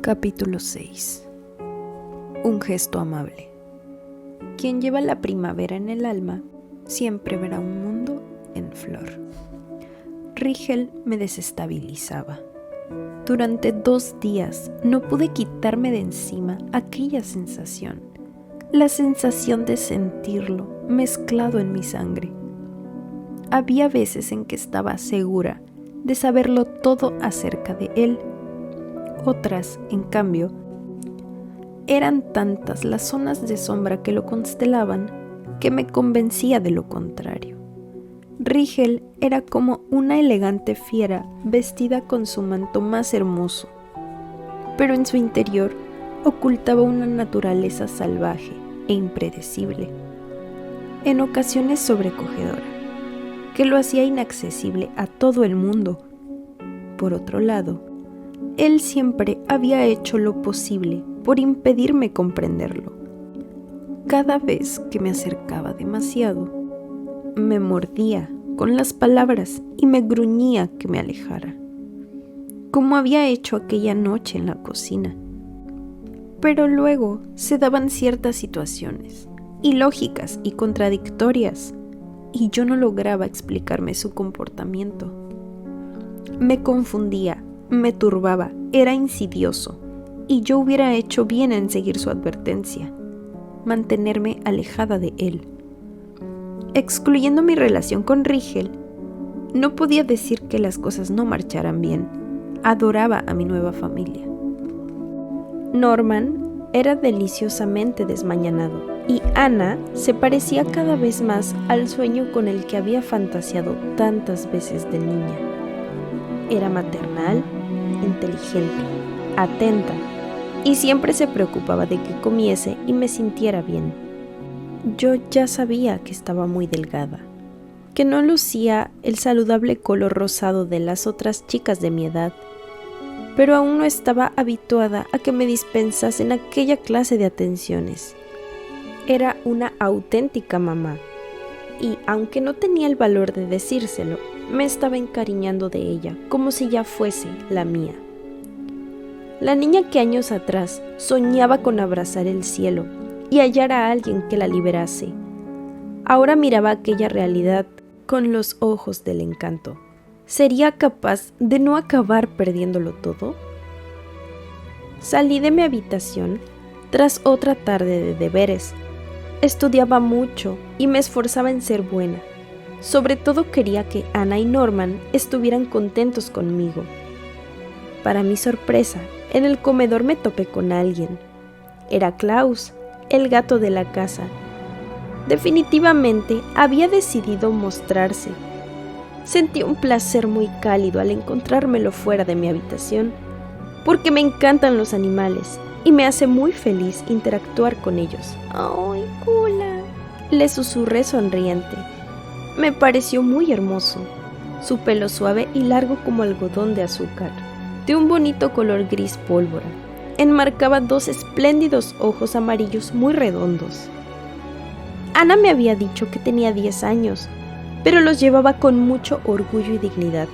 Capítulo 6. Un gesto amable. Quien lleva la primavera en el alma siempre verá un mundo en flor. Rigel me desestabilizaba. Durante 2 días no pude quitarme de encima aquella sensación, la sensación de sentirlo mezclado en mi sangre. Había veces en que estaba segura de saberlo todo acerca de él. Otras, en cambio, eran tantas las zonas de sombra que lo constelaban que me convencía de lo contrario. Rigel era como una elegante fiera vestida con su manto más hermoso, pero en su interior ocultaba una naturaleza salvaje e impredecible, en ocasiones sobrecogedora, que lo hacía inaccesible a todo el mundo. Por otro lado, él siempre había hecho lo posible por impedirme comprenderlo. Cada vez que me acercaba demasiado, me mordía con las palabras y me gruñía que me alejara, como había hecho aquella noche en la cocina. Pero luego se daban ciertas situaciones, ilógicas y contradictorias, y yo no lograba explicarme su comportamiento. Me confundía, me turbaba, era insidioso, y yo hubiera hecho bien en seguir su advertencia, mantenerme alejada de él. Excluyendo mi relación con Rigel, no podía decir que las cosas no marcharan bien. Adoraba a mi nueva familia. Norman era deliciosamente desmañanado, y Anna se parecía cada vez más al sueño con el que había fantaseado tantas veces de niña. Era maternal, inteligente, atenta, y siempre se preocupaba de que comiese y me sintiera bien. Yo ya sabía que estaba muy delgada, que no lucía el saludable color rosado de las otras chicas de mi edad, pero aún no estaba habituada a que me dispensasen aquella clase de atenciones. Era una auténtica mamá, y aunque no tenía el valor de decírselo, me estaba encariñando de ella como si ya fuese la mía. La niña que años atrás soñaba con abrazar el cielo y hallar a alguien que la liberase, ahora miraba aquella realidad con los ojos del encanto. ¿Sería capaz de no acabar perdiéndolo todo? Salí de mi habitación tras otra tarde de deberes. Estudiaba mucho y me esforzaba en ser buena. Sobre todo quería que Anna y Norman estuvieran contentos conmigo. Para mi sorpresa, en el comedor me topé con alguien. Era Klaus, el gato de la casa. Definitivamente había decidido mostrarse. Sentí un placer muy cálido al encontrármelo fuera de mi habitación, porque me encantan los animales y me hace muy feliz interactuar con ellos. ¡Ay, Kula!, le susurré sonriente. Me pareció muy hermoso. Su pelo suave y largo como algodón de azúcar, de un bonito color gris pólvora, enmarcaba 2 espléndidos ojos amarillos muy redondos. Anna me había dicho que tenía 10 años, pero los llevaba con mucho orgullo y dignidad.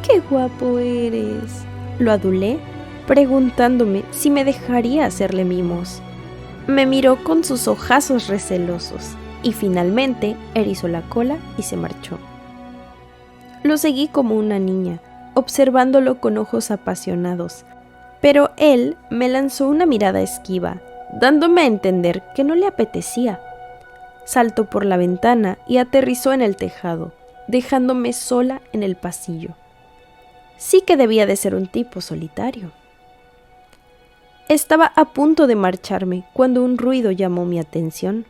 ¡Qué guapo eres!, lo adulé, preguntándome si me dejaría hacerle mimos. Me miró con sus ojazos recelosos y finalmente erizó la cola y se marchó. Lo seguí como una niña, observándolo con ojos apasionados, pero él me lanzó una mirada esquiva, dándome a entender que no le apetecía. Saltó por la ventana y aterrizó en el tejado, dejándome sola en el pasillo. Sí que debía de ser un tipo solitario. Estaba a punto de marcharme cuando un ruido llamó mi atención.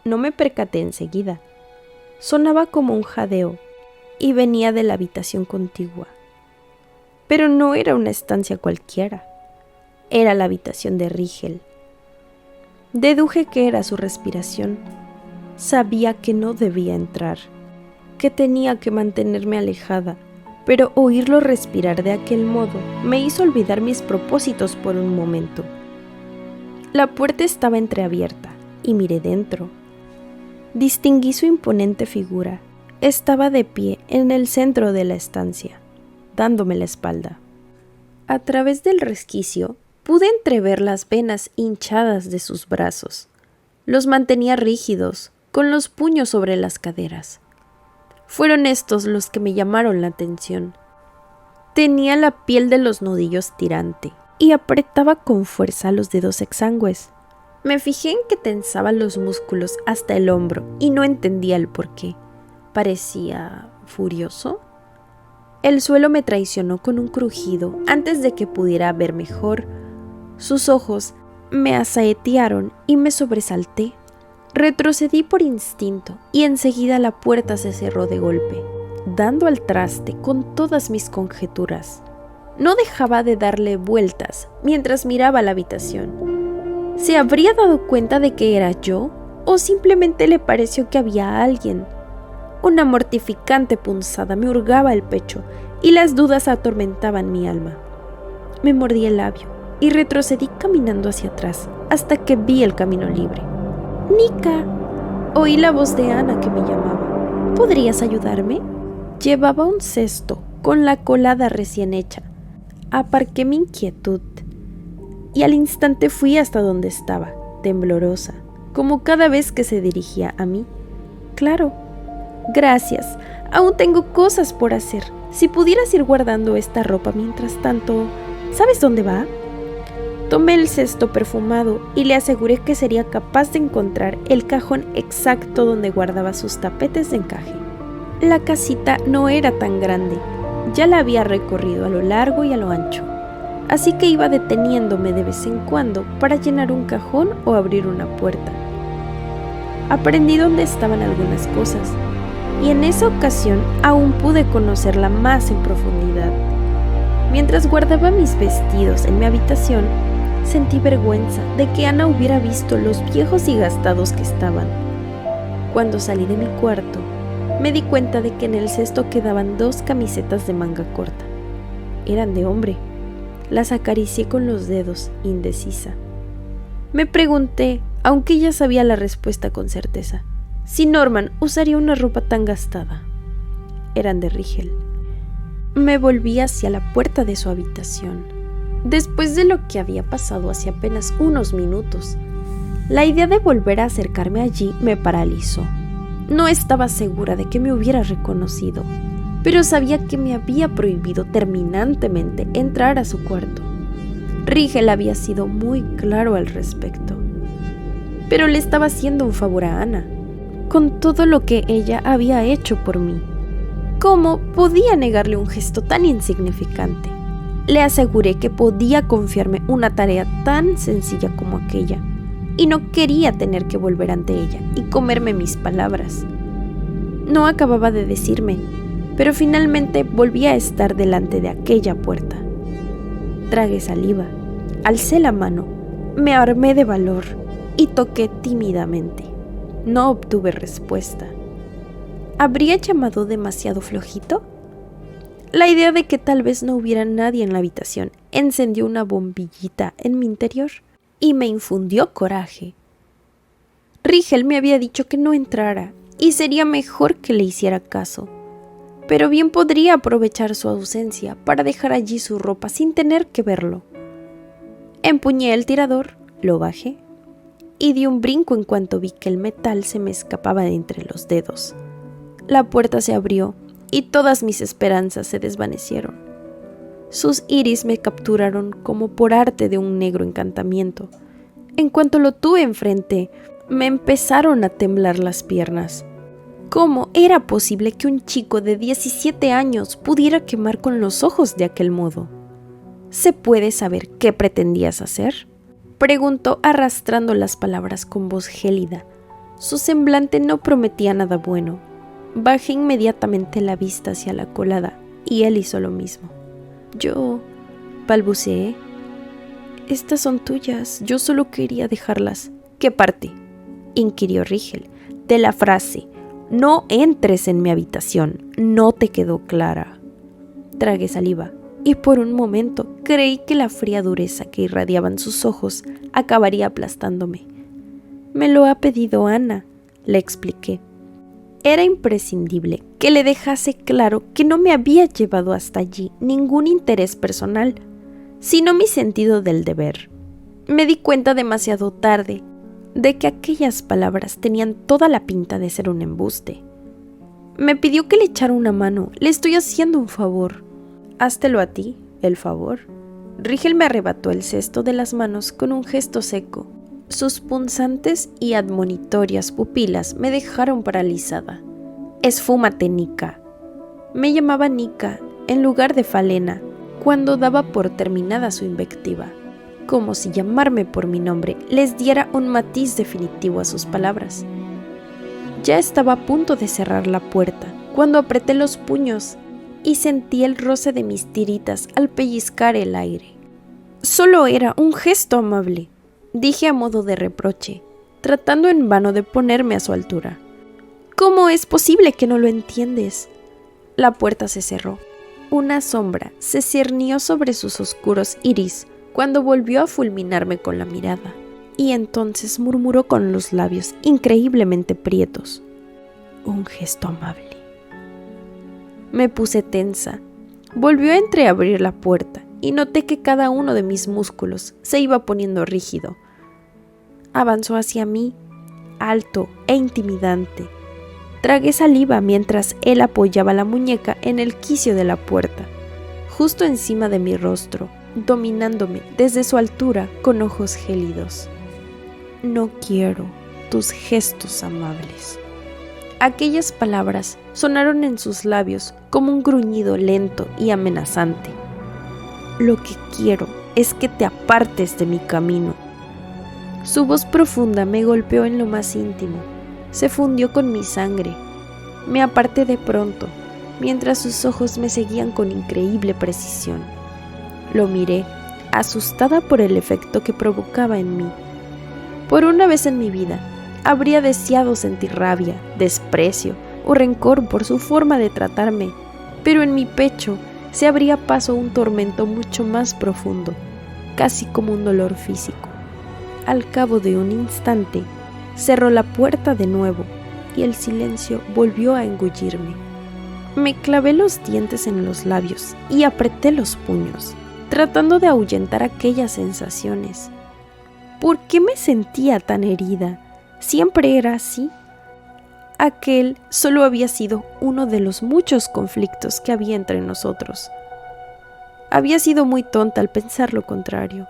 No me percaté enseguida. Sonaba como un jadeo y venía de la habitación contigua. Pero no era una estancia cualquiera. Era la habitación de Rigel. Deduje que era su respiración. Sabía que no debía entrar, que tenía que mantenerme alejada, pero oírlo respirar de aquel modo me hizo olvidar mis propósitos por un momento. La puerta estaba entreabierta y miré dentro. Distinguí su imponente figura. Estaba de pie en el centro de la estancia, dándome la espalda. A través del resquicio Pude entrever las venas hinchadas de sus brazos. Los mantenía rígidos, con los puños sobre las caderas. Fueron estos los que me llamaron la atención. Tenía la piel de los nudillos tirante y apretaba con fuerza los dedos exangües. Me fijé en que tensaba los músculos hasta el hombro y no entendía el porqué. ¿Parecía furioso? El suelo me traicionó con un crujido antes de que pudiera ver mejor. Sus ojos me asaetearon y me sobresalté. Retrocedí por instinto y enseguida la puerta se cerró de golpe, dando al traste con todas mis conjeturas. No dejaba de darle vueltas mientras miraba la habitación. ¿Se habría dado cuenta de que era yo o simplemente le pareció que había alguien? Una mortificante punzada me hurgaba el pecho y las dudas atormentaban mi alma. Me mordí el labio y retrocedí caminando hacia atrás hasta que vi el camino libre. ¡Nika! Oí la voz de Ana que me llamaba. ¿Podrías ayudarme? Llevaba un cesto con la colada recién hecha. Aparqué mi inquietud y al instante fui hasta donde estaba, temblorosa, como cada vez que se dirigía a mí. Claro. Gracias. Aún tengo cosas por hacer. Si pudieras ir guardando esta ropa mientras tanto... ¿Sabes dónde va? Tomé el cesto perfumado y le aseguré que sería capaz de encontrar el cajón exacto donde guardaba sus tapetes de encaje. La casita no era tan grande. Ya la había recorrido a lo largo y a lo ancho. Así que iba deteniéndome de vez en cuando para llenar un cajón o abrir una puerta. Aprendí dónde estaban algunas cosas, y en esa ocasión aún pude conocerla más en profundidad. Mientras guardaba mis vestidos en mi habitación, sentí vergüenza de que Ana hubiera visto los viejos y gastados que estaban. Cuando salí de mi cuarto, me di cuenta de que en el cesto quedaban 2 camisetas de manga corta. Eran de hombre. Las acaricié con los dedos, indecisa. Me pregunté, aunque ya sabía la respuesta con certeza, si Norman usaría una ropa tan gastada. Eran de Rigel. Me volví hacia la puerta de su habitación. Después de lo que había pasado hace apenas unos minutos, la idea de volver a acercarme allí me paralizó. No estaba segura de que me hubiera reconocido, pero sabía que me había prohibido terminantemente entrar a su cuarto. Rigel había sido muy claro al respecto. Pero le estaba haciendo un favor a Ana, con todo lo que ella había hecho por mí. ¿Cómo podía negarle un gesto tan insignificante? Le aseguré que podía confiarme una tarea tan sencilla como aquella, y no quería tener que volver ante ella y comerme mis palabras. No acababa de decirme, pero finalmente volví a estar delante de aquella puerta. Tragué saliva, alcé la mano, me armé de valor y toqué tímidamente. No obtuve respuesta. ¿Habría llamado demasiado flojito? La idea de que tal vez no hubiera nadie en la habitación encendió una bombillita en mi interior y me infundió coraje. Rigel me había dicho que no entrara y sería mejor que le hiciera caso, pero bien podría aprovechar su ausencia para dejar allí su ropa sin tener que verlo. Empuñé el tirador, lo bajé y di un brinco en cuanto vi que el metal se me escapaba de entre los dedos. La puerta se abrió y todas mis esperanzas se desvanecieron. Sus iris me capturaron como por arte de un negro encantamiento. En cuanto lo tuve enfrente, me empezaron a temblar las piernas. ¿Cómo era posible que un chico de 17 años pudiera quemar con los ojos de aquel modo? ¿Se puede saber qué pretendías hacer?, preguntó arrastrando las palabras con voz gélida. Su semblante no prometía nada bueno. Bajé inmediatamente la vista hacia la colada y él hizo lo mismo. Yo balbuceé. Estas son tuyas, yo solo quería dejarlas. ¿Qué parte?, inquirió Rigel. De la frase, no entres en mi habitación, no te quedó clara. Tragué saliva y por un momento creí que la fría dureza que irradiaban sus ojos acabaría aplastándome. Me lo ha pedido Ana, le expliqué. Era imprescindible que le dejase claro que no me había llevado hasta allí ningún interés personal. sino mi sentido del deber. Me di cuenta demasiado tarde de que aquellas palabras tenían toda la pinta de ser un embuste. Me pidió que le echara una mano. Le estoy haciendo un favor. Háztelo a ti, el favor. Rigel me arrebató el cesto de las manos con un gesto seco. Sus punzantes y admonitorias pupilas me dejaron paralizada. Esfúmate, Nika. Me llamaba Nika en lugar de Falena cuando daba por terminada su invectiva, como si llamarme por mi nombre les diera un matiz definitivo a sus palabras. Ya estaba a punto de cerrar la puerta cuando apreté los puños y sentí el roce de mis tiritas al pellizcar el aire. Solo era un gesto amable, dije a modo de reproche, tratando en vano de ponerme a su altura. ¿Cómo es posible que no lo entiendes? La puerta se cerró. Una sombra se cernió sobre sus oscuros iris cuando volvió a fulminarme con la mirada, y entonces murmuró con los labios increíblemente prietos: un gesto amable. Me puse tensa. Volvió a entreabrir la puerta y noté que cada uno de mis músculos se iba poniendo rígido. Avanzó hacia mí, alto e intimidante. Tragué saliva mientras él apoyaba la muñeca en el quicio de la puerta, justo encima de mi rostro, dominándome desde su altura con ojos gélidos. No quiero tus gestos amables. Aquellas palabras sonaron en sus labios como un gruñido lento y amenazante. Lo que quiero es que te apartes de mi camino. Su voz profunda me golpeó en lo más íntimo. Se fundió con mi sangre. Me aparté de pronto, mientras sus ojos me seguían con increíble precisión. Lo miré, asustada por el efecto que provocaba en mí. Por una vez en mi vida, habría deseado sentir rabia, desprecio o rencor por su forma de tratarme, pero en mi pecho se abría paso un tormento mucho más profundo, casi como un dolor físico. Al cabo de un instante, cerró la puerta de nuevo y el silencio volvió a engullirme. Me clavé los dientes en los labios y apreté los puños, tratando de ahuyentar aquellas sensaciones. ¿Por qué me sentía tan herida? ¿Siempre era así? Aquel solo había sido uno de los muchos conflictos que había entre nosotros. Había sido muy tonta al pensar lo contrario.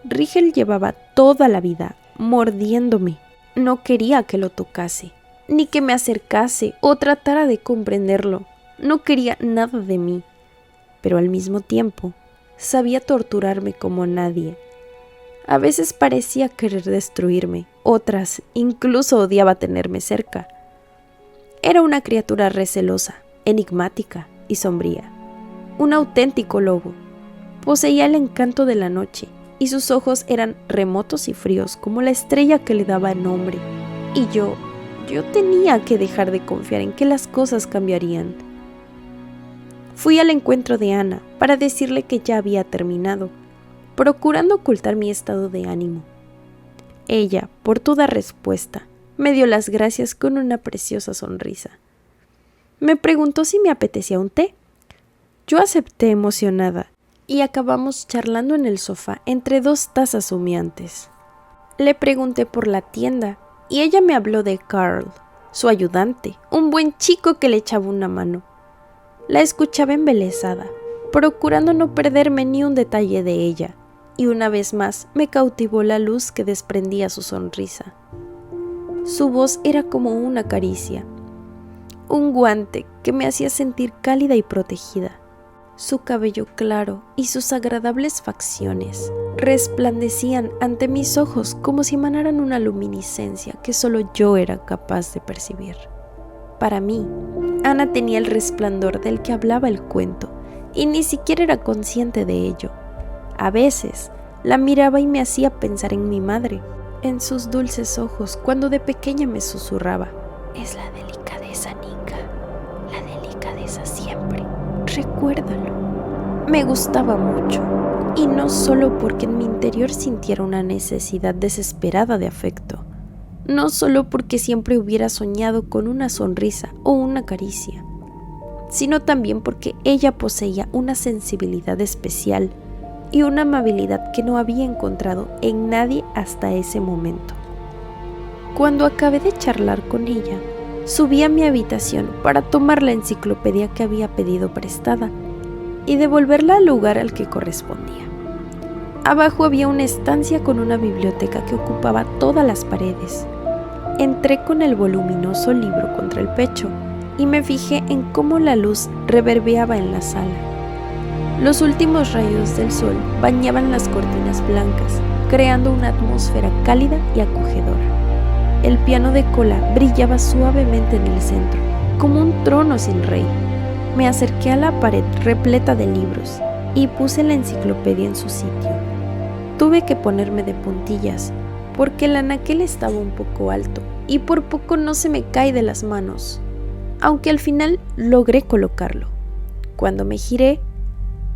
Rigel llevaba toda la vida mordiéndome. No quería que lo tocase, ni que me acercase o tratara de comprenderlo. No quería nada de mí, pero al mismo tiempo sabía torturarme como nadie. A veces parecía querer destruirme, otras incluso odiaba tenerme cerca. Era una criatura recelosa, enigmática y sombría. Un auténtico lobo. Poseía el encanto de la noche y sus ojos eran remotos y fríos como la estrella que le daba nombre. Y yo tenía que dejar de confiar en que las cosas cambiarían. Fui al encuentro de Ana para decirle que ya había terminado, procurando ocultar mi estado de ánimo. Ella, por toda respuesta, me dio las gracias con una preciosa sonrisa. Me preguntó si me apetecía un té. Yo acepté emocionada y acabamos charlando en el sofá entre dos tazas humeantes. Le pregunté por la tienda y ella me habló de Carl, su ayudante, un buen chico que le echaba una mano. La escuchaba embelesada, procurando no perderme ni un detalle de ella, y una vez más me cautivó la luz que desprendía su sonrisa. Su voz era como una caricia, un guante que me hacía sentir cálida y protegida. Su cabello claro y sus agradables facciones resplandecían ante mis ojos como si emanaran una luminiscencia que solo yo era capaz de percibir. Para mí, Ana tenía el resplandor del que hablaba el cuento y ni siquiera era consciente de ello. A veces la miraba y me hacía pensar en mi madre, en sus dulces ojos cuando de pequeña me susurraba: es la delicadeza, Nika, la delicadeza siempre. Recuérdalo. Me gustaba mucho, y no solo porque en mi interior sintiera una necesidad desesperada de afecto, no solo porque siempre hubiera soñado con una sonrisa o una caricia, sino también porque ella poseía una sensibilidad especial y una amabilidad que no había encontrado en nadie hasta ese momento. Cuando acabé de charlar con ella, subí a mi habitación para tomar la enciclopedia que había pedido prestada y devolverla al lugar al que correspondía. Abajo había una estancia con una biblioteca que ocupaba todas las paredes. Entré con el voluminoso libro contra el pecho y me fijé en cómo la luz reverberaba en la sala. Los últimos rayos del sol bañaban las cortinas blancas, creando una atmósfera cálida y acogedora. El piano de cola brillaba suavemente en el centro, como un trono sin rey. Me acerqué a la pared repleta de libros y puse la enciclopedia en su sitio. Tuve que ponerme de puntillas, porque el anaquel estaba un poco alto y por poco no se me cae de las manos, aunque al final logré colocarlo. Cuando me giré,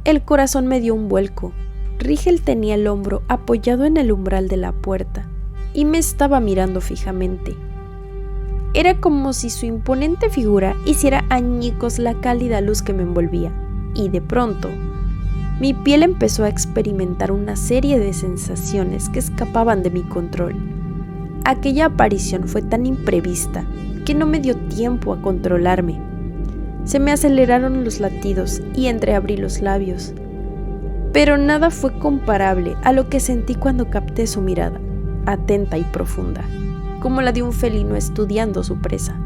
el corazón me dio un vuelco. Rigel tenía el hombro apoyado en el umbral de la puerta y me estaba mirando fijamente. Era como si su imponente figura hiciera añicos la cálida luz que me envolvía, y de pronto mi piel empezó a experimentar una serie de sensaciones que escapaban de mi control. Aquella aparición fue tan imprevista que no me dio tiempo a controlarme. Se me aceleraron los latidos y entreabrí los labios. Pero nada fue comparable a lo que sentí cuando capté su mirada, atenta y profunda, como la de un felino estudiando su presa.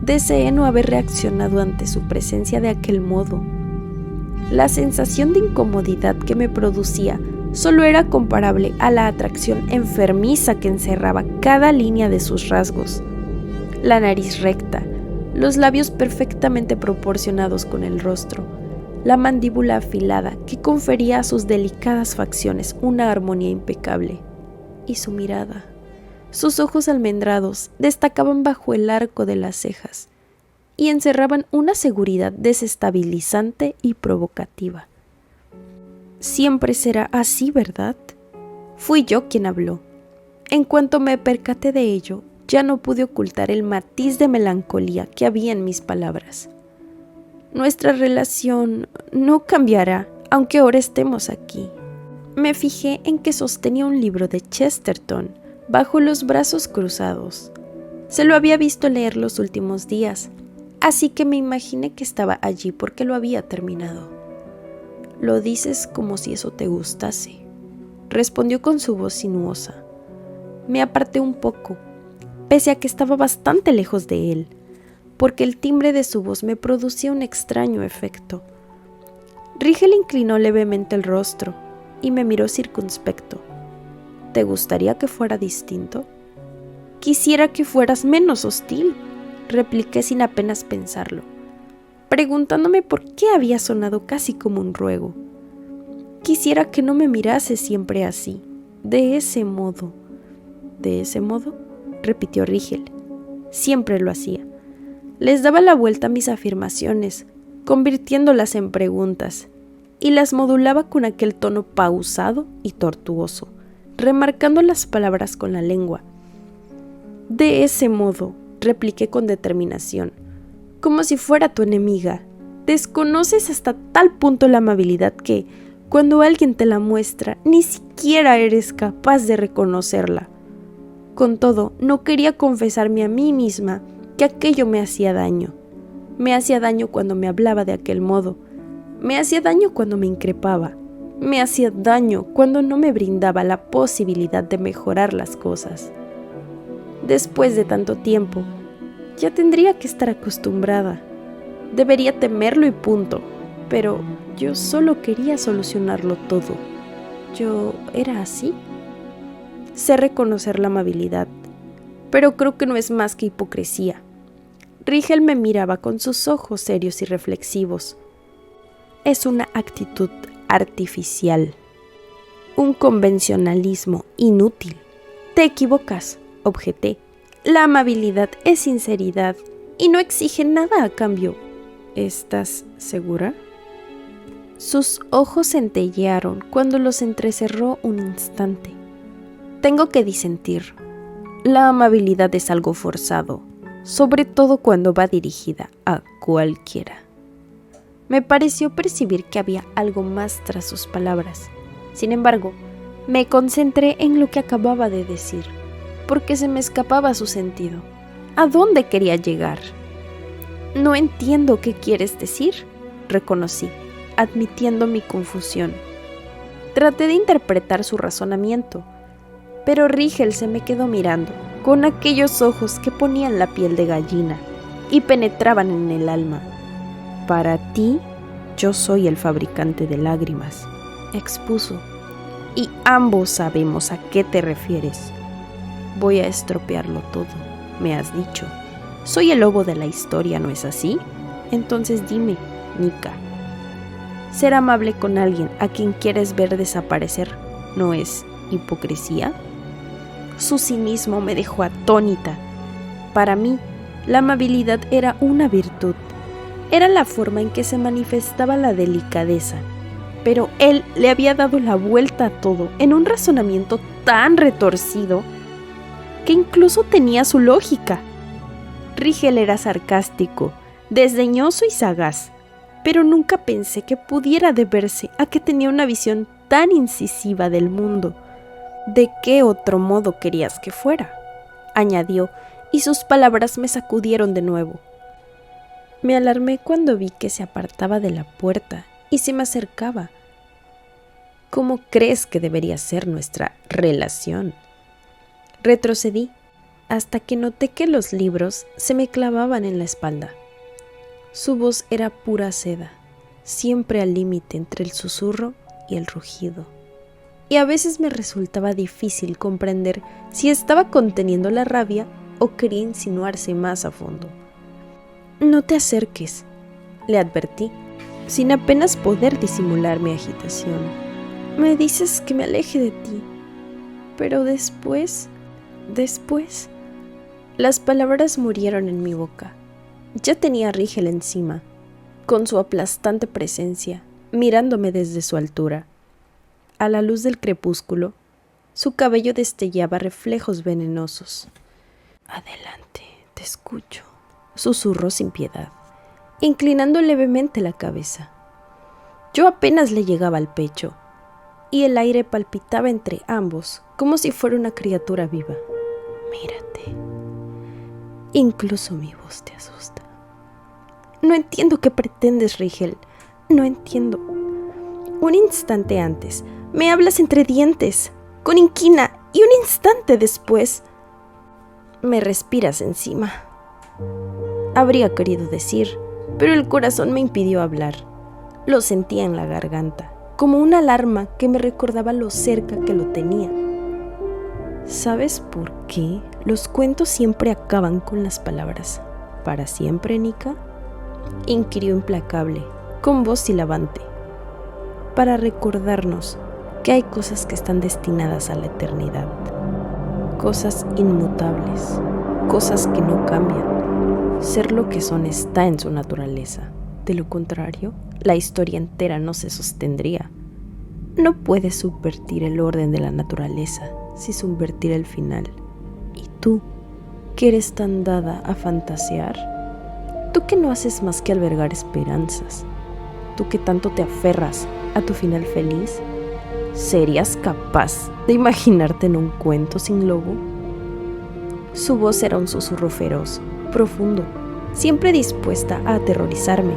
Deseé no haber reaccionado ante su presencia de aquel modo. La sensación de incomodidad que me producía solo era comparable a la atracción enfermiza que encerraba cada línea de sus rasgos. La nariz recta, los labios perfectamente proporcionados con el rostro, la mandíbula afilada que confería a sus delicadas facciones una armonía impecable. Y su mirada, sus ojos almendrados destacaban bajo el arco de las cejas y encerraban una seguridad desestabilizante y provocativa. Siempre será así, ¿verdad? Fui yo quien habló. En cuanto me percaté de ello, ya no pude ocultar el matiz de melancolía que había en mis palabras. Nuestra relación no cambiará, aunque ahora estemos aquí. Me fijé en que sostenía un libro de Chesterton bajo los brazos cruzados. Se lo había visto leer los últimos días, así que me imaginé que estaba allí porque lo había terminado. «Lo dices como si eso te gustase», respondió con su voz sinuosa. Me aparté un poco, pese a que estaba bastante lejos de él, porque el timbre de su voz me producía un extraño efecto. Rigel inclinó levemente el rostro y me miró circunspecto. «¿Te gustaría que fuera distinto?» «Quisiera que fueras menos hostil», repliqué sin apenas pensarlo, preguntándome por qué había sonado casi como un ruego. «Quisiera que no me mirase siempre así, de ese modo». «¿De ese modo?», repitió Rigel. Siempre lo hacía. Les daba la vuelta a mis afirmaciones, convirtiéndolas en preguntas, y las modulaba con aquel tono pausado y tortuoso, remarcando las palabras con la lengua. «De ese modo», repliqué con determinación, «como si fuera tu enemiga. Desconoces hasta tal punto la amabilidad que, cuando alguien te la muestra, ni siquiera eres capaz de reconocerla». Con todo, no quería confesarme a mí misma que aquello me hacía daño. Me hacía daño cuando me hablaba de aquel modo. Me hacía daño cuando me increpaba. Me hacía daño cuando no me brindaba la posibilidad de mejorar las cosas. Después de tanto tiempo, ya tendría que estar acostumbrada. Debería temerlo y punto. Pero yo solo quería solucionarlo todo. ¿Yo era así? Sé reconocer la amabilidad, pero creo que no es más que hipocresía. Rigel me miraba con sus ojos serios y reflexivos. Es una actitud artificial, un convencionalismo inútil. Te equivocas, objeté. La amabilidad es sinceridad y no exige nada a cambio. ¿Estás segura? Sus ojos centellearon cuando los entrecerró un instante. Tengo que disentir. La amabilidad es algo forzado, sobre todo cuando va dirigida a cualquiera. Me pareció percibir que había algo más tras sus palabras. Sin embargo, me concentré en lo que acababa de decir, porque se me escapaba su sentido. ¿A dónde quería llegar? No entiendo qué quieres decir, reconocí, admitiendo mi confusión. Traté de interpretar su razonamiento, pero Rigel se me quedó mirando, con aquellos ojos que ponían la piel de gallina y penetraban en el alma. Para ti, yo soy el fabricante de lágrimas, expuso, y ambos sabemos a qué te refieres. Voy a estropearlo todo, me has dicho. Soy el lobo de la historia, ¿no es así? Entonces dime, Nika, ser amable con alguien a quien quieres ver desaparecer, ¿no es hipocresía? Su cinismo me dejó atónita. Para mí, la amabilidad era una virtud. Era la forma en que se manifestaba la delicadeza. Pero él le había dado la vuelta a todo en un razonamiento tan retorcido que incluso tenía su lógica. Rigel era sarcástico, desdeñoso y sagaz, pero nunca pensé que pudiera deberse a que tenía una visión tan incisiva del mundo. ¿De qué otro modo querías que fuera?, añadió, y sus palabras me sacudieron de nuevo. Me alarmé cuando vi que se apartaba de la puerta y se me acercaba. ¿Cómo crees que debería ser nuestra relación? Retrocedí hasta que noté que los libros se me clavaban en la espalda. Su voz era pura seda, siempre al límite entre el susurro y el rugido. Y a veces me resultaba difícil comprender si estaba conteniendo la rabia o quería insinuarse más a fondo. No te acerques, le advertí, sin apenas poder disimular mi agitación. Me dices que me aleje de ti, pero después... Las palabras murieron en mi boca. Ya tenía a Rigel encima, con su aplastante presencia, mirándome desde su altura. A la luz del crepúsculo, su cabello destellaba reflejos venenosos. Adelante, te escucho, susurró sin piedad, inclinando levemente la cabeza. Yo apenas le llegaba al pecho, y el aire palpitaba entre ambos como si fuera una criatura viva. Mírate. Incluso mi voz te asusta. No entiendo qué pretendes, Rigel. No entiendo. Un instante antes, me hablas entre dientes, con inquina, y un instante después, me respiras encima. Habría querido decir, pero el corazón me impidió hablar. Lo sentía en la garganta, como una alarma que me recordaba lo cerca que lo tenía. ¿Sabes por qué los cuentos siempre acaban con las palabras «¿Para siempre, Nika?», inquirió implacable, con voz silabante. Para recordarnos que hay cosas que están destinadas a la eternidad, cosas inmutables, cosas que no cambian. Ser lo que son está en su naturaleza. De lo contrario, la historia entera no se sostendría. No puedes subvertir el orden de la naturaleza sin subvertir el final. ¿Y tú, que eres tan dada a fantasear? Tú que no haces más que albergar esperanzas. Tú que tanto te aferras a tu final feliz. ¿Serías capaz de imaginarte en un cuento sin lobo? Su voz era un susurro feroz, profundo, siempre dispuesta a aterrorizarme.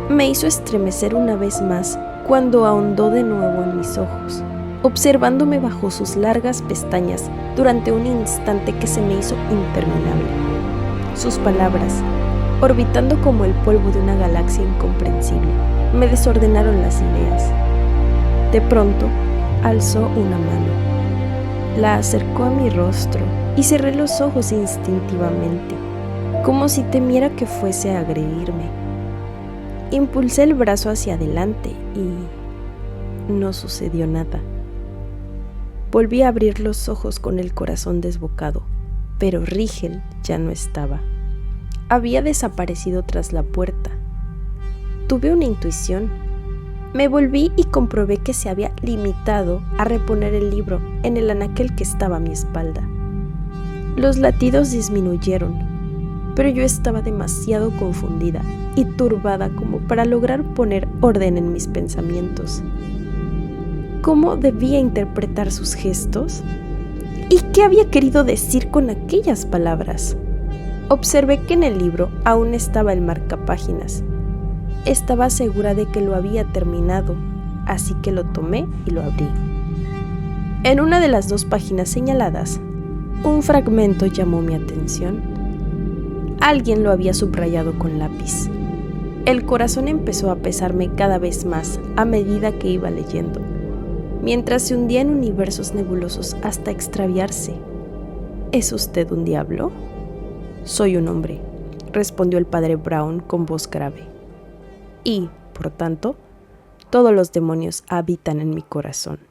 Me hizo estremecer una vez más cuando ahondó de nuevo en mis ojos, observándome bajo sus largas pestañas durante un instante que se me hizo interminable. Sus palabras, orbitando como el polvo de una galaxia incomprensible, me desordenaron las ideas. De pronto, alzó una mano, la acercó a mi rostro y cerré los ojos instintivamente, como si temiera que fuese a agredirme. Impulsé el brazo hacia adelante y no sucedió nada. Volví a abrir los ojos con el corazón desbocado, pero Rigel ya no estaba. Había desaparecido tras la puerta. Tuve una intuición. Me volví y comprobé que se había limitado a reponer el libro en el anaquel que estaba a mi espalda. Los latidos disminuyeron, pero yo estaba demasiado confundida y turbada como para lograr poner orden en mis pensamientos. ¿Cómo debía interpretar sus gestos? ¿Y qué había querido decir con aquellas palabras? Observé que en el libro aún estaba el marcapáginas. Estaba segura de que lo había terminado, así que lo tomé y lo abrí. En una de las 2 páginas señaladas, un fragmento llamó mi atención. Alguien lo había subrayado con lápiz. El corazón empezó a pesarme cada vez más a medida que iba leyendo, mientras se hundía en universos nebulosos hasta extraviarse. ¿Es usted un diablo? Soy un hombre, respondió el padre Brown con voz grave. Y, por tanto, todos los demonios habitan en mi corazón.